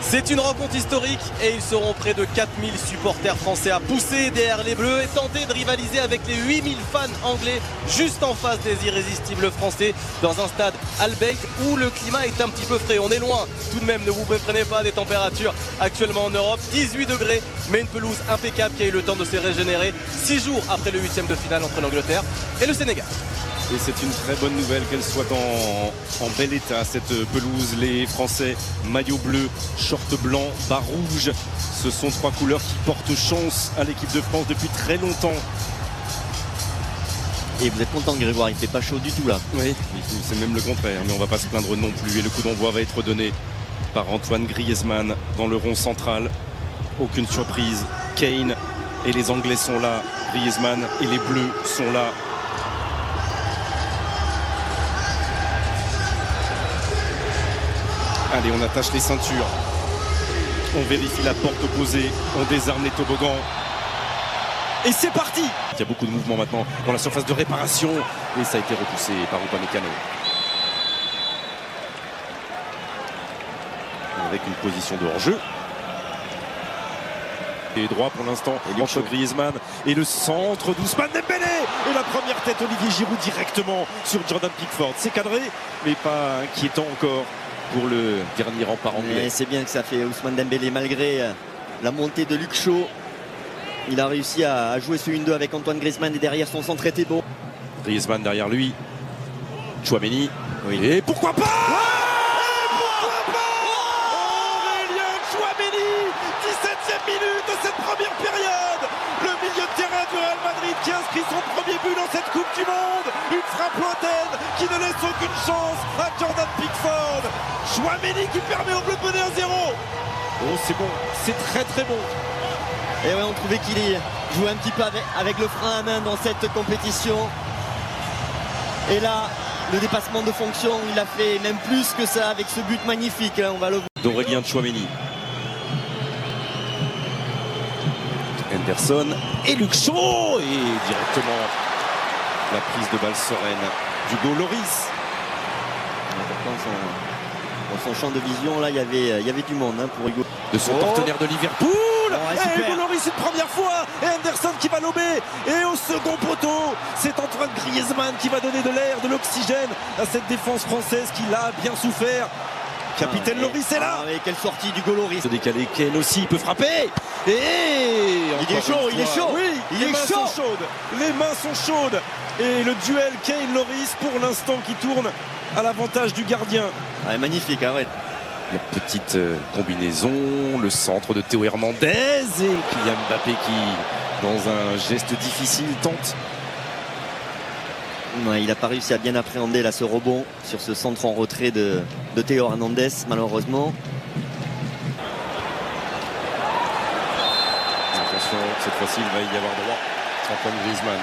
C'est une rencontre historique et ils seront près de 4000 supporters français à pousser derrière les Bleus et tenter de rivaliser avec les 8000 fans anglais juste en face des irrésistibles français dans un stade Al Bayt où le climat est un petit peu frais. On est loin tout de même, ne vous méprenez pas des températures actuellement en Europe. 18 degrés, mais une pelouse impeccable qui a eu le temps de se régénérer 6 jours après le 8e de finale entre l'Angleterre et le Sénégal. Et c'est une très bonne nouvelle qu'elle soit en bel état, cette pelouse. Les Français, maillot bleu, short blanc, bas rouge. Ce sont trois couleurs qui portent chance à l'équipe de France depuis très longtemps. Et vous êtes content, Grégoire, il fait pas chaud du tout là. Oui, c'est même le contraire, mais on va pas se plaindre non plus. Et le coup d'envoi va être donné par Antoine Griezmann dans le rond central. Aucune surprise, Kane et les Anglais sont là, Griezmann et les Bleus sont là. Allez, on attache les ceintures. On vérifie la porte opposée. On désarme les toboggans. Et c'est parti! Il y a beaucoup de mouvements maintenant dans la surface de réparation. Et ça a été repoussé par Upamecano. Avec une position de hors-jeu. Et droit pour l'instant entre Griezmann et le centre d'Ousmane Dembélé. Et la première tête, Olivier Giroud directement sur Jordan Pickford. C'est cadré, mais pas inquiétant encore pour le dernier rempart anglais. C'est bien que ça fait Ousmane Dembélé malgré la montée de Luke Shaw. Il a réussi à jouer ce 1-2 avec Antoine Griezmann et derrière son centre était beau. Griezmann derrière lui. Tchouaméni. Oui. Et pourquoi pas Aurélien Tchouaméni, 17e minute de cette première période. Le milieu de terrain du Real Madrid qui inscrit son premier but dans cette Coupe du Monde. Une frappe lointaine qui ne laisse aucune chance à Jordan Pickford. Tchouaméni qui permet au Bleu de mener 1-0. Oh, c'est bon, c'est très très bon. Et ouais, on trouvait qu'il jouait un petit peu avec le frein à main dans cette compétition. Et là, le dépassement de fonction, il a fait même plus que ça avec ce but magnifique. Hein, on va le voir. D'Aurélien Tchouaméni. Henderson et Luke Shaw. Et directement la prise de balle sereine d'Hugo Lloris. Dans son champ de vision, là, il y avait du monde hein, pour Hugo. De son partenaire de Liverpool. Et Hugo Lloris une première fois. Et Henderson qui va lober. Et au second poteau, c'est Antoine Griezmann qui va donner de l'air, de l'oxygène à cette défense française qui l'a bien souffert. Capitaine Lloris est là. Et quelle sortie d'Hugo Lloris. Se décaler, Kane aussi, il peut frapper. Et il est chaud, il est chaud. Oui, les mains sont chaudes. Les mains sont chaudes. Et le duel Kane-Lloris pour l'instant qui tourne à l'avantage du gardien. Ah, magnifique, hein, ouais. La petite combinaison, le centre de Théo Hernandez et Kylian Mbappé qui, dans un geste difficile, tente. Ouais, il n'a pas réussi à bien appréhender là, ce rebond sur ce centre en retrait de Théo Hernandez, malheureusement. Attention, cette fois-ci, il va y avoir droit. Antoine Griezmann.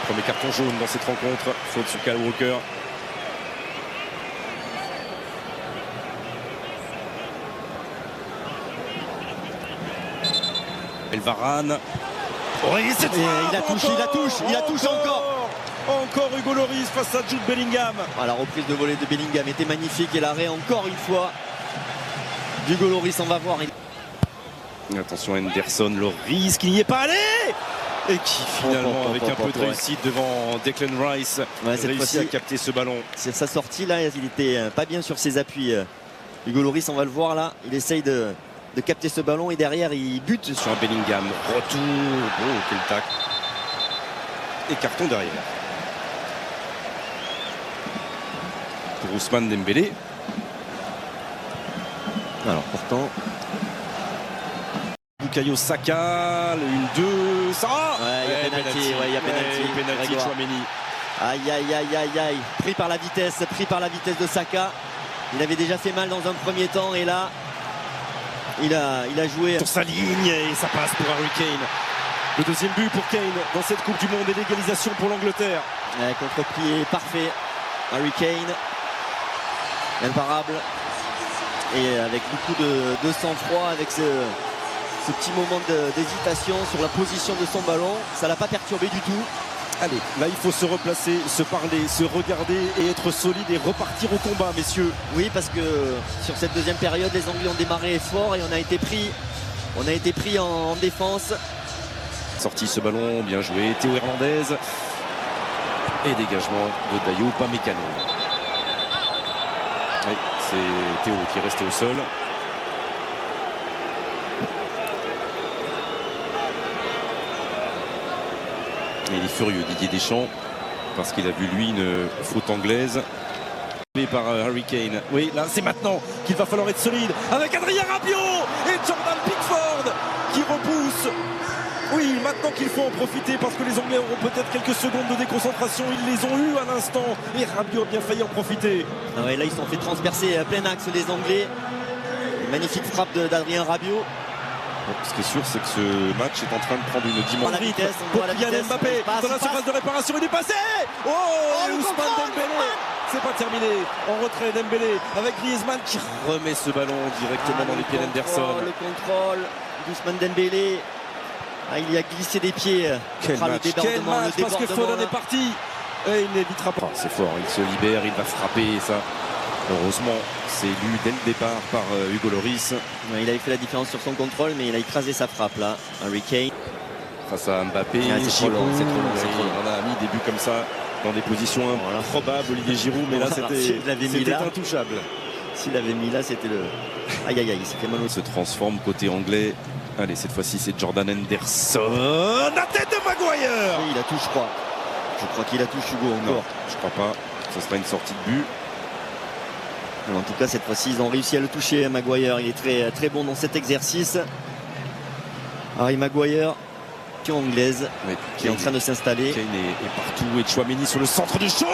Premier carton jaune dans cette rencontre. Faute sur Kyle Walker. El Varane. Oui, il la touche encore. Encore Hugo Lloris face à Jude Bellingham. Ah, la reprise de volée de Bellingham était magnifique et l'arrêt encore une fois d'Hugo Lloris, on va voir. Attention Henderson, Lloris qui n'y est pas allé et qui finalement avec un peu de réussite devant Declan Rice réussit à capter ce ballon. C'est sa sortie là, il était pas bien sur ses appuis. Hugo Lloris, on va le voir là, il essaye de capter ce ballon et derrière il bute sur un Bellingham. Retour, oh quel tac. Et carton derrière. Pour Ousmane Dembélé. Alors pourtant Bukayo Saka, le 1-2, ça il y a pénalty, Tchouaméni. Aïe, pris par la vitesse de Saka. Il avait déjà fait mal dans un premier temps et là il a joué sur sa ligne et ça passe pour Harry Kane. Le deuxième but pour Kane dans cette Coupe du Monde et l'égalisation pour l'Angleterre. Contre-pied parfait, Harry Kane, imparable et avec beaucoup de sang-froid, avec ce petit moment d'hésitation sur la position de son ballon. Ça l'a pas perturbé du tout. Allez, là il faut se replacer, se parler, se regarder et être solide et repartir au combat, messieurs. Oui, parce que sur cette deuxième période, les Anglais ont démarré fort et on a été pris en défense. Sorti ce ballon, bien joué, Théo Hernandez. Et dégagement de Dayo Upamecano. Oui, c'est Théo qui est resté au sol. Et il est furieux, Didier Deschamps, parce qu'il a vu lui une faute anglaise. Par Harry Kane. Oui, là c'est maintenant qu'il va falloir être solide avec Adrien Rabiot et Jordan Pickford qui repousse. Oui, maintenant qu'il faut en profiter parce que les Anglais auront peut-être quelques secondes de déconcentration. Ils les ont eu à l'instant et Rabiot a bien failli en profiter. Ah ouais, là ils sont fait transpercer à plein axe les Anglais. Magnifique frappe d'Adrien Rabiot. Bon, ce qui est sûr, c'est que ce match est en train de prendre une dimension. Pour Kylian Mbappé dans la surface de réparation, il est passé. Oh, Ousmane Dembélé. C'est pas terminé. En retrait Dembélé avec Griezmann qui remet ce ballon directement dans les pieds d'Henderson. Le contrôle d'Ousmane Dembélé. Ah, il y a glissé des pieds. Quel match, parce que Foden est parti. Et il n'évitera pas. C'est fort, il se libère, il va frapper ça. Heureusement, c'est lu dès le départ par Hugo Lloris. Il avait fait la différence sur son contrôle, mais il a écrasé sa frappe là. Harry Kane. Face à Mbappé, c'est trop long. On a mis des buts comme ça dans des positions improbables, Olivier Giroud, mais là c'était intouchable. S'il avait mis là, c'était le... Aïe aïe aïe, il s'est fait mal. Il se transforme côté anglais. Allez, cette fois-ci c'est Jordan Henderson. La tête de Maguire. Oui, il a touché, je crois. Je crois qu'il a touché Hugo encore. Non, je crois pas. Ce sera une sortie de but. En tout cas, cette fois-ci, ils ont réussi à le toucher. Maguire, il est très, très bon dans cet exercice. Harry Maguire, qui est anglaise, qui est en train de s'installer. Kane est partout et Tchouaméni sur le centre du show.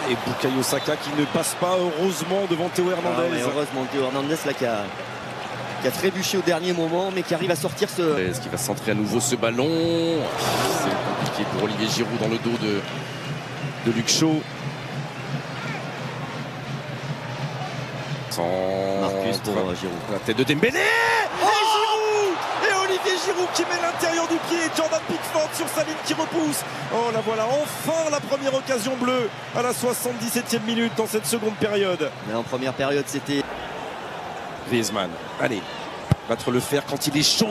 Et Bukayo Saka qui ne passe pas heureusement devant Théo Hernandez. Heureusement, Théo Hernandez là, qui a trébuché au dernier moment, mais qui arrive à sortir ce... Est-ce qu'il va centrer à nouveau ce ballon? C'est compliqué pour Olivier Giroud dans le dos de Luc Shaw. Marcus pour Giroud. La tête de Dembélé. Et Olivier Giroud qui met l'intérieur du pied. Jordan Pickford sur sa ligne qui repousse. Oh la voilà, enfin la première occasion bleue à la 77e minute dans cette seconde période. Mais en première période, c'était... Griezmann, allez, battre le fer quand il est chaud.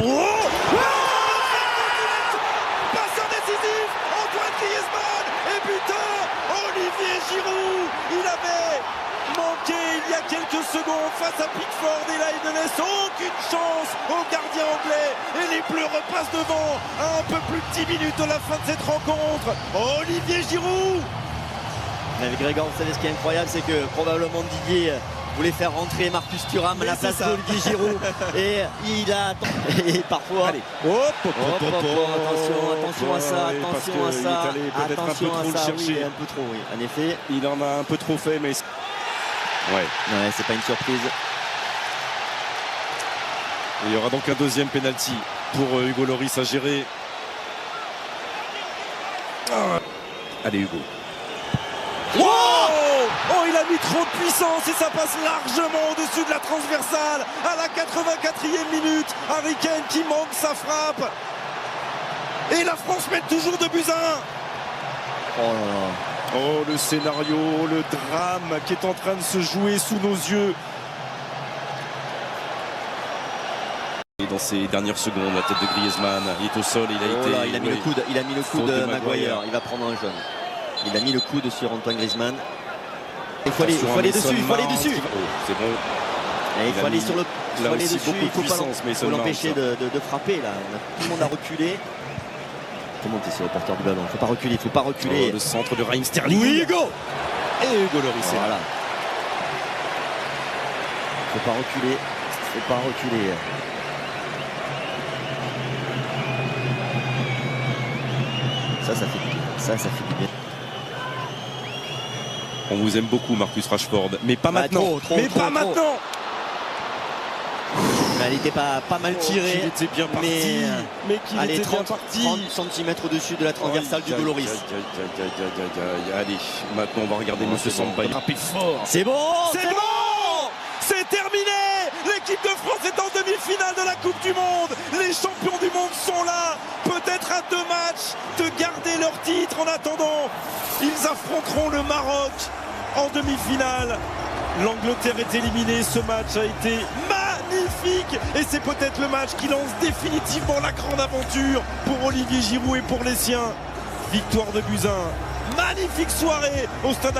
Passeur décisif, Antoine Griezmann et buteur, Olivier Giroud. Il avait manqué il y a quelques secondes face à Pickford et là il ne laisse aucune chance au gardien anglais et les Bleus repassent devant à un peu plus de 10 minutes de la fin de cette rencontre. Olivier Giroud. Mais avec Grégoire, vous savez ce qui est incroyable, c'est que probablement Didier voulait faire rentrer Marcus Thuram à la place d'Olivier Giroud et il a... Et parfois... Allez. Attention à ça, attention à ça, oui, un peu trop, oui, en effet. Il en a un peu trop fait, mais... Ouais, c'est pas une surprise. Il y aura donc un deuxième penalty pour Hugo Lloris à gérer. Allez Hugo. Oh, il a mis trop de puissance et ça passe largement au-dessus de la transversale à la 84e minute. Harry Kane qui manque sa frappe. Et la France mène toujours 2-1. Oh, le scénario, le drame qui est en train de se jouer sous nos yeux. Et dans ces dernières secondes, la tête de Griezmann, il est au sol, il a mis le coude de Maguire. Il va prendre un jaune. Il a mis le coude sur Antoine Griezmann. Il faut aller dessus, c'est bon. Il faut aller sur le... Il faut aller dessus, il faut l'empêcher de frapper là. Tout le monde a reculé. Tout le monde est sur le porteur du ballon. Il ne faut pas reculer. Le centre de Raheem Sterling. Oui, Hugo. Et Hugo Lloris. Voilà. Il ne faut pas reculer. Ça fait du bien. Ça fait du bien. On vous aime beaucoup, Marcus Rashford, mais pas maintenant. Pas maintenant. Elle n'était pas mal tirée. Il était bien parti. Mais qu'il était 30 cm au-dessus de la transversale du Lloris. Allez, maintenant on va regarder Monsieur Samba. C'est bon. C'est terminé. L'équipe de France France est en demi-finale de la Coupe du Monde. Les champions du monde sont là. Peut-être à 2 matchs de garder leur titre. En attendant, ils affronteront le Maroc en demi-finale. L'Angleterre est éliminée. Ce match a été magnifique. Et c'est peut-être le match qui lance définitivement la grande aventure pour Olivier Giroud et pour les siens. Victoire de Buzyn. Magnifique soirée au Stade